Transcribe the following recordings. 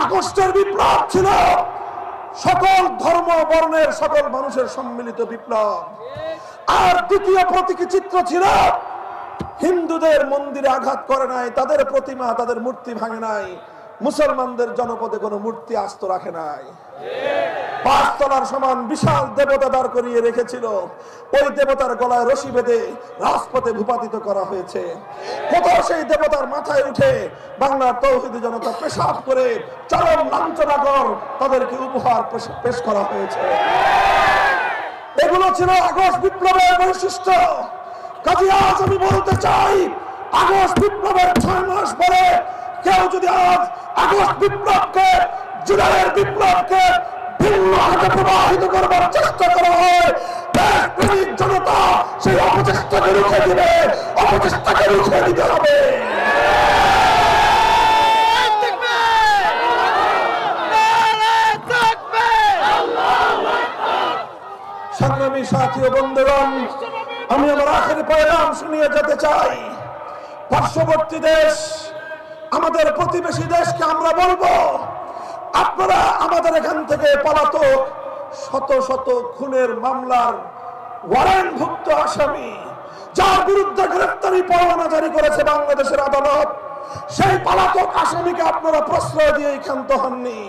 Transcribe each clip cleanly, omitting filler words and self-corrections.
আগস্টের বিপ্লব ছিল সকল ধর্ম বর্ণের সকল মানুষের সম্মিলিত বিপ্লব। আর দ্বিতীয় প্রতীকী চিত্র ছিল হিন্দুদের মন্দিরে আঘাত করে নাই, তাদের প্রতিমা তাদের মূর্তি ভাঙে নাই, মুসলমানদের জনপদে কোনো মূর্তি আস্ত রাখে নাই। 5 তলার সমান বিশাল দেবতা দাঁড় করিয়ে রেখেছিল, ওই দেবতার গলায় রশি বেঁধে রাজপথে ভূপাতিত করা হয়েছে। কোথাও সেই দেবতার মাথায় উঠে বাংলার তৌহিদি জনতা পেশাব করে চরম লাঞ্ছনাকর তাদেরকে উপহার পেশ করা হয়েছে। এগুলো ছিল আগস্ট বিপ্লবের বৈশিষ্ট্য। কাজে আজ আমি বলতে চাই, আগস্ট বিপ্লবের 6 মাস পরে কেউ যদি আজ আগস্ট বিপ্লবকে, জুলাইয়ের বিপ্লবকে ভিন্ন হাতে প্রবাহিত করবার চেষ্টা করা হয়, দেশপ্রেমিক জনতা সেই অপচেষ্টাকে রুখে দিবে, অপচেষ্টাকে রুখে দিতে হবে। সংগ্রামী সাথী ও বন্ধুগণ, আমি আমার আখেরি পয়গাম শুনিয়ে যেতে চাই। পার্শ্ববর্তী দেশ, আমাদের প্রতিবেশী দেশকে আমরা বলবো, আপনারা আমাদের এখান থেকে পলাতক শত শত খুনের মামলার ওয়ারেন্টভুক্ত আসামি, যার বিরুদ্ধে গ্রেফতারি পরোয়ানা জারি করেছে বাংলাদেশের আদালত, সেই পলাতক আসামিকে আপনারা প্রশ্রয় দিয়ে ক্ষান্ত হননি,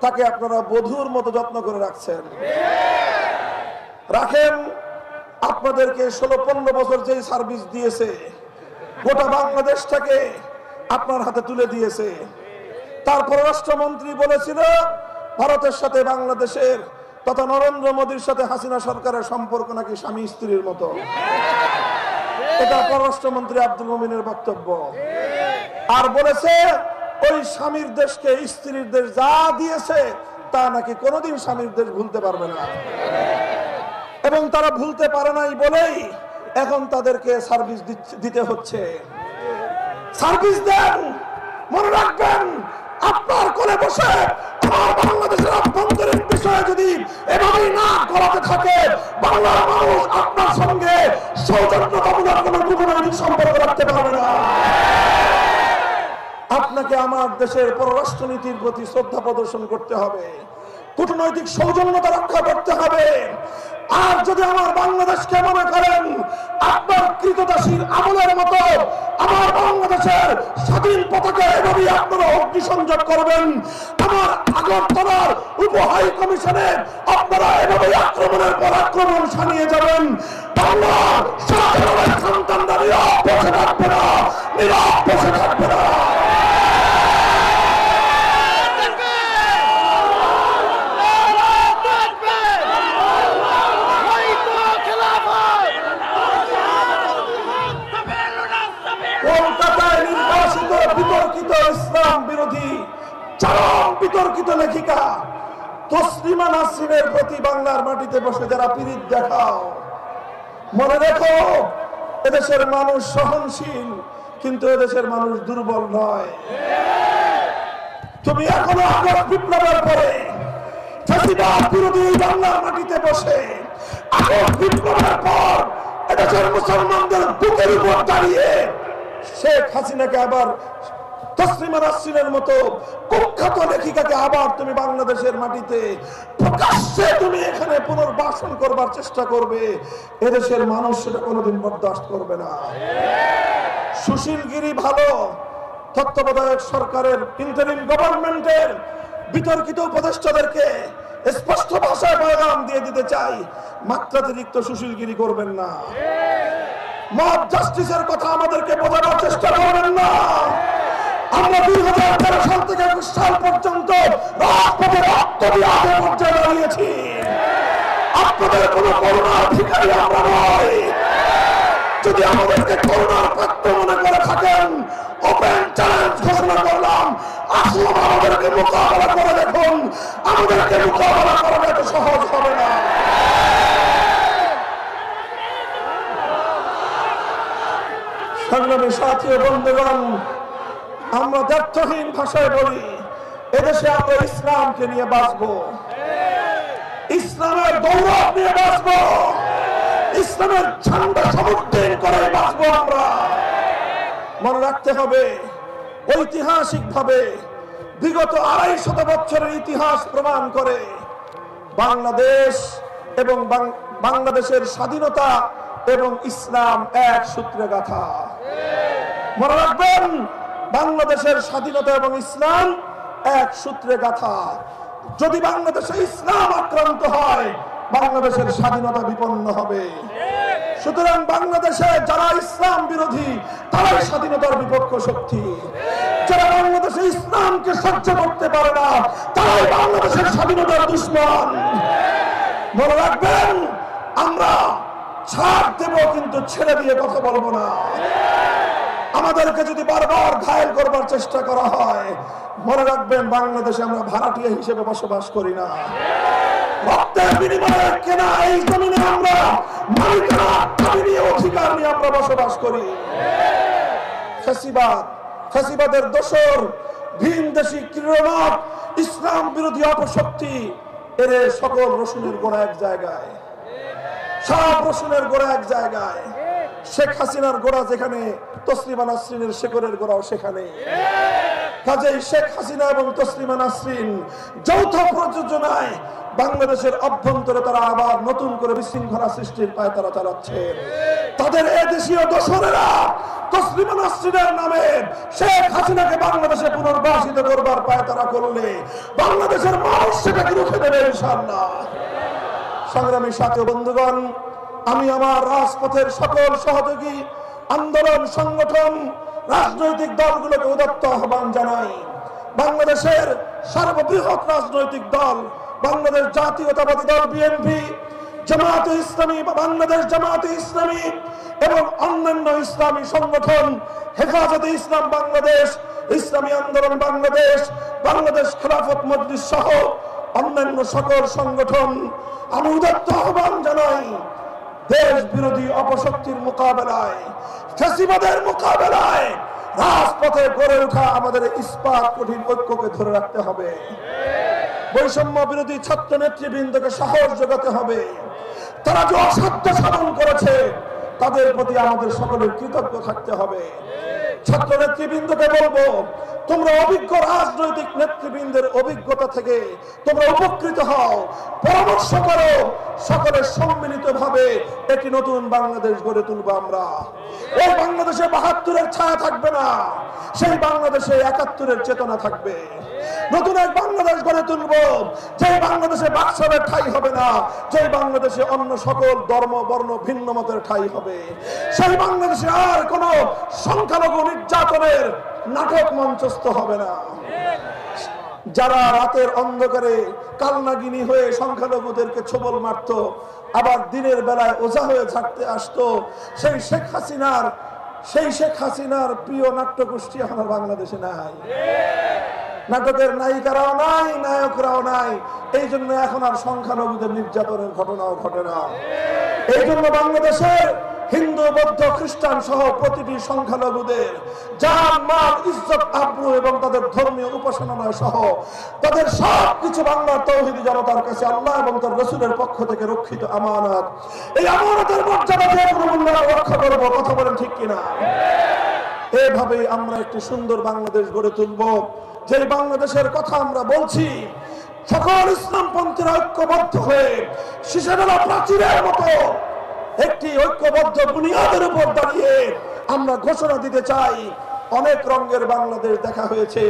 তাকে আপনারা বধূর মতো যত্ন করে রাখছেন। রাখেন, আপনাদেরকে 16-15 বছর যেই সার্ভিস দিয়েছে, গোটা বাংলাদেশটাকে আপনার হাতে তুলে দিয়েছে। তার পররাষ্ট্রমন্ত্রী বলেছিল ভারতের সাথে বাংলাদেশের তথা নরেন্দ্র মোদীর সাথে হাসিনা সরকারের সম্পর্ক নাকি স্বামী স্ত্রীর মতো। এটা পররাষ্ট্রমন্ত্রী আব্দুল মোমিনের বক্তব্য। আর বলেছে ওই স্বামীর দেশকে স্ত্রীর দেশ যা দিয়েছে তা নাকি কোনোদিন স্বামীর দেশ ভুলতে পারবে না, এবং তারা ভুলতে পারে নাই বলেই এখন তাদেরকে সার্ভিস দিতে হচ্ছে। সার্ভিস দেন, মনে রাখবেন, আপনার কোলে বসে আমার বাংলাদেশের আভ্যন্তরীণ বিষয়ে যদি এভাবেই না করাতে থাকে, বাংলার মানুষ আপনার সঙ্গে সৌজন্যতামূলক কোনো কূটনৈতিক সম্পর্ক রাখতে পারবে না। আপনাকে আমার দেশের পররাষ্ট্রনীতির প্রতি শ্রদ্ধা প্রদর্শন করতে হবে, কূটনৈতিক সৌজন্যতা রক্ষা করতে হবে। আর যদি আমার বাংলাদেশকে মনে করেন আপনার কৃতদাসীর আমলের মতো আমার বাংলাদেশের স্বাধীন পতাকা এভাবেই আপনারা অগ্নিসংযোগ করবেন, আমার আগরতলার উপ হাই কমিশনে আপনারা এভাবেই আক্রমণের পর আক্রমণ সানিয়ে যাবেন, বাংলার সাধারণ সন্তানরা নীরব বসে থাকবে না, নীরব বসে থাকবে না। কলকাতায় নির্বাসিত বিতর্কিত ইসলাম বিরোধী চরম বিতর্কিত লেখিকা তসলিমা নাসরিনের প্রতি বাংলার মাটিতে বসে যারা পীড়িত দেখাও, মনে রেখো এদেশের মানুষ সহনশীল, কিন্তু এদেশের মানুষ দুর্বল নয়। তুমি এখনো আগস্ট বিপ্লবের পরে ফ্যাসিবাদ বিরোধী বাংলার মাটিতে বসে আগস্ট বিপ্লবের পর এদেশের মুসলমানদের বুকের উপর দাঁড়িয়ে শেখ হাসিনাকে আবার তসলিমা নাসরিনের মতো কুখ্যাত লেখিকাকে আবার তুমি বাংলাদেশের মাটিতে প্রকাশ্যে তুমি এখানে পুনর্বাসন করবার চেষ্টা করবে, এদেশের মানুষ সেটা কোনোদিন বরদাস্ত করবে না। সুশীলগিরি ভালো, তত্ত্বাবধায়ক সরকারের ইন্টারিম গভর্নমেন্টের বিতর্কিত উপদেষ্টাদেরকে স্পষ্ট ভাষায় পয়গাম দিয়ে দিতে চাই, মাত্রাতিরিক্ত সুশীলগিরি করবেন না। মব জাস্টিসের কথা আমাদেরকে বোঝানোর চেষ্টা করবেন না। আমরা 2013 সাল থেকে 21 সাল পর্যন্ত রাজপথে রক্ত দিয়ে আগে পর্যায়ে দাঁড়িয়েছি। আপনাদের কোন করুণার ভিখারি আমরা নয়। যদি আমাদেরকে করুণার পাত্র মনে করে থাকেন, ওপেন চ্যালেঞ্জ ঘোষণা করলাম, আসুন আমাদেরকে মোকাবেলা করে দেখুন। আমাদেরকে মোকাবেলা করা এত সহজ হবে না। সংগ্রামী সাথী ও বন্ধুগণ, আমরা দ্ব্যর্থহীন ভাষায় বলি, এদেশে আমরা ইসলামকে নিয়ে বাঁচবো, ইসলামের গৌরব নিয়ে বাঁচবো, ইসলামের ঝান্ডা সমুদ্রের করে বাঁচবো আমরা। মনে রাখতে হবে, ঐতিহাসিক ভাবে বিগত 250 বছরের ইতিহাস প্রমাণ করে বাংলাদেশ এবং বাংলাদেশের স্বাধীনতা এবং ইসলাম এক সূত্রে গাঁথা। মনে রাখবেন, বাংলাদেশের স্বাধীনতা এবং ইসলাম এক সূত্রে গাঁথা। যদি বাংলাদেশে ইসলাম আক্রান্ত হয়, বাংলাদেশের স্বাধীনতা বিপন্ন হবে। সুতরাং বাংলাদেশে যারা ইসলাম বিরোধী, তারাই স্বাধীনতার বিপক্ষ শক্তি। যারা বাংলাদেশে ইসলামকে সহ্য করতে পারে না, তারাই বাংলাদেশের স্বাধীনতার দুশমন। মনে রাখবেন, আমরা ছাড় দেব, কিন্তু ছেড়ে দিয়ে কথা বলবো না। আমাদেরকে যদি বারবার ঘায়েল করবার চেষ্টা করা হয়, মনে রাখবেন, বাংলাদেশে আমরা ভাড়াটিয়া হিসেবে বসবাস করি না। রক্তের বিনিময়ে কেনা এই জমিনে আমরা মালিকানা অধিকার নিয়ে আমরা বসবাস করি। ফ্যাসিবাদের দোসর, ভিনদেশী ক্রীড়নক, ইসলাম বিরোধী অপশক্তি, এর সকল রসুনের গোড়া এক জায়গায়, সব রসুনের গোড়া এক জায়গায়। শেখ হাসিনার গোড়া যেখানে, তসলিমা নাসরিনের শেকরের গোড়াও সেখানে। কাজেই শেখ হাসিনা এবং তসলিমা নাসরিন যৌথ প্রযোজনায় বাংলাদেশের অভ্যন্তরে তারা আবার নতুন করে বিশৃঙ্খলা সৃষ্টির পায় তারা চালাচ্ছে। তাদের এদেশীয় দোসরেরা তসলিমা নাসরিনের নামে শেখ হাসিনাকে বাংলাদেশে পুনর্বাসিত করবার পায় তারা করলে বাংলাদেশের মানুষ সেটাকে রুখে দেবে ইনশাআল্লাহ। সংগ্রামী সাথী বন্ধুগণ, আমি আমার রাজপথের সকল সহযোগী আন্দোলন সংগঠন, রাজনৈতিক দলগুলোকে উদাত্ত আহ্বান জানাই। বাংলাদেশের সর্ববৃহৎ রাজনৈতিক দল বাংলাদেশ জাতীয়তাবাদী দল বিএনপি, জামায়াতে ইসলামী বা বাংলাদেশ জামায়াতে ইসলামী এবং অন্যান্য ইসলামী সংগঠন, হেফাজতে ইসলাম বাংলাদেশ, ইসলামী আন্দোলন বাংলাদেশ, বাংলাদেশ খেলাফত মজলিস সহ অন্যান্য সকল সংগঠন, আমি উদাত্ত আহ্বান জানাই, দেশ বিরোধী অপশক্তির মোকাবেলায়, ফ্যাসিবাদের মোকাবেলায় রাজপথে গড়ে ওঠা আমাদের ইস্পাত কঠিন ঐক্যকে ধরে রাখতে হবে। বৈষম্য বিরোধী ছাত্র নেতৃবৃন্দকে সাহস যোগাতে হবে। তারা যে অসাধ্য সাধন করেছে, তাদের প্রতি আমাদের সকলের কৃতজ্ঞ থাকতে হবে। ছাত্র নেতৃবৃন্দকে বলবো, তোমরা অভিজ্ঞ রাজনৈতিক নেতৃবৃন্দের অভিজ্ঞতা থেকে তোমরা উপকৃত হও, পরামর্শ করো, সকলের সম্মিলিত ভাবে একটি নতুন বাংলাদেশ গড়ে তুলবো আমরা। ওই বাংলাদেশে ৭২-এর ছায়া থাকবে না, সেই বাংলাদেশে ৭১-এর চেতনা থাকবে। নতুন এক বাংলাদেশ গড়ে তুলবো, যে বাংলাদেশে বাকশালের ঠাঁই হবে না, যে বাংলাদেশে অন্য সকল ধর্ম বর্ণ ভিন্ন মতের ঠাঁই হবে। সেই বাংলাদেশে আর কোন সংখ্যালঘু নির্যাতনের নাটক মঞ্চস্থ হবে না। যারা রাতের অন্ধকারে কালনাগিনী হয়ে সংখ্যালঘুদেরকে ছোবল মারত, আবার দিনের বেলায় ওঝা হয়ে ঝাড়তে আসতো, সেই শেখ হাসিনার প্রিয় নাট্যগোষ্ঠী এখন বাংলাদেশে নাই। নাটকের নায়িকারাও নাই, নায়করাও নাই। এই জন্য এখন আর সংখ্যালঘুদের নির্যাতনের ঘটনাও ঘটে না। এই জন্য বাংলাদেশের হিন্দু, বৌদ্ধ, খ্রিস্টান সহ প্রতিটি সংখ্যালঘুদের জান, মাল, ইজ্জত, আব্রু এবং তাদের ধর্মীয় উপাসনালয় সহ তাদের সবকিছু বাংলার তৌহিদি জনতার কাছে আল্লাহ এবং তার রাসূলের পক্ষ থেকে রক্ষিত আমানত। এই আমানতের মর্যাদা যে কোনো মূল্যে রক্ষা করবো। কথা বলেন ঠিক কিনা? এভাবে আমরা একটি সুন্দর বাংলাদেশ গড়ে তুলব, যে বাংলাদেশের কথা আমরা বলছি সকল ইসলামপন্থীরা ঐক্যবদ্ধ হয়ে শিশাডালা প্রাচীরের মতো একটি ঐক্যবদ্ধ বুনিয়াদের উপর দাঁড়িয়ে আমরা ঘোষণা দিতে চাই, অনেক রঙের বাংলাদেশ দেখা হয়েছে,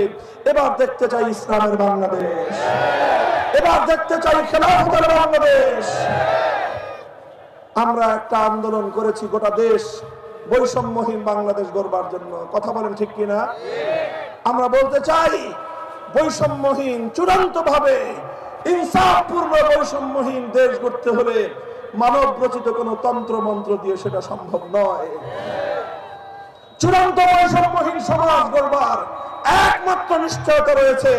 এবার দেখতে চাই ইসলামের বাংলাদেশ, এবার দেখতে চাই খেলাফতের বাংলাদেশ। আমরা একটা আন্দোলন করেছি গোটা দেশ বৈষম্যহীন বাংলাদেশ গড়বার জন্য। কথা বলেন ঠিক কিনা? আমরা বলতে চাই, বৈষম্যহীন, চূড়ান্ত ভাবে ইনসাফপূর্ণ বৈষম্যহীন দেশ গড়তে হলে মানব রচিত কোন তন্ত্র মন্ত্র দিয়ে সেটা সম্ভব নয়। চূড়ান্ত বৈষম্যহীন সমাজ গড়বার একমাত্র নিশ্চয়তা রয়েছে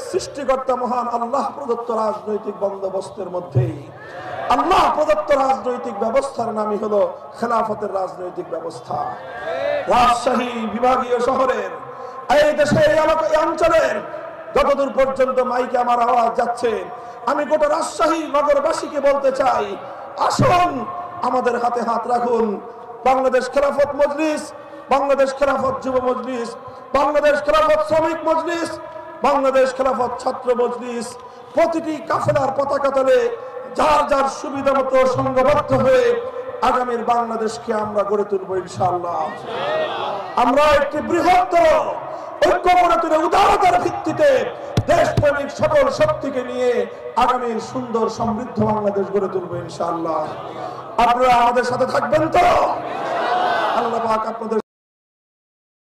সৃষ্টিকর্তা মহান আল্লাহ প্রদত্ত রাজনৈতিক বন্দোবস্তের মধ্যেই। আল্লাহ প্রদত্ত রাজনৈতিক ব্যবস্থার নামই হলো খেলাফতের রাজনৈতিক ব্যবস্থা। রাজশাহী বিভাগীয় শহরের, এই দেশে, এই অঞ্চলের যতদূর পর্যন্ত মাইকে আমার আওয়াজ যাচ্ছে, আমি গোটা রাজশাহী নগরবাসীকে বলতে চাই, আসুন আমাদের হাতে হাত রাখুন। বাংলাদেশ খেলাফত মজলিস, বাংলাদেশ খেলাফত যুব মজলিস, বাংলাদেশ খেলাফত শ্রমিক মজলিস, বাংলাদেশ খেলাফত ছাত্র মজলিস প্রতিটি কাফেলার পতাকা তলে যার যার সুবিধা মতো সংঘবদ্ধ হয়ে আগামীর বাংলাদেশকে আমরা গড়ে তুলব ইনশাআল্লাহ। আমরা একটি বৃহত্তর ঐক্য গড়ে তুলে উদারতার ভিত্তিতে দেশপ্রেমিক সকল শক্তিকে নিয়ে আগামীর সুন্দর সমৃদ্ধ বাংলাদেশ গড়ে তুলব ইনশাআল্লাহ। আপনারা আমাদের সাথে থাকবেন তো? আল্লাহ পাক আপনাদের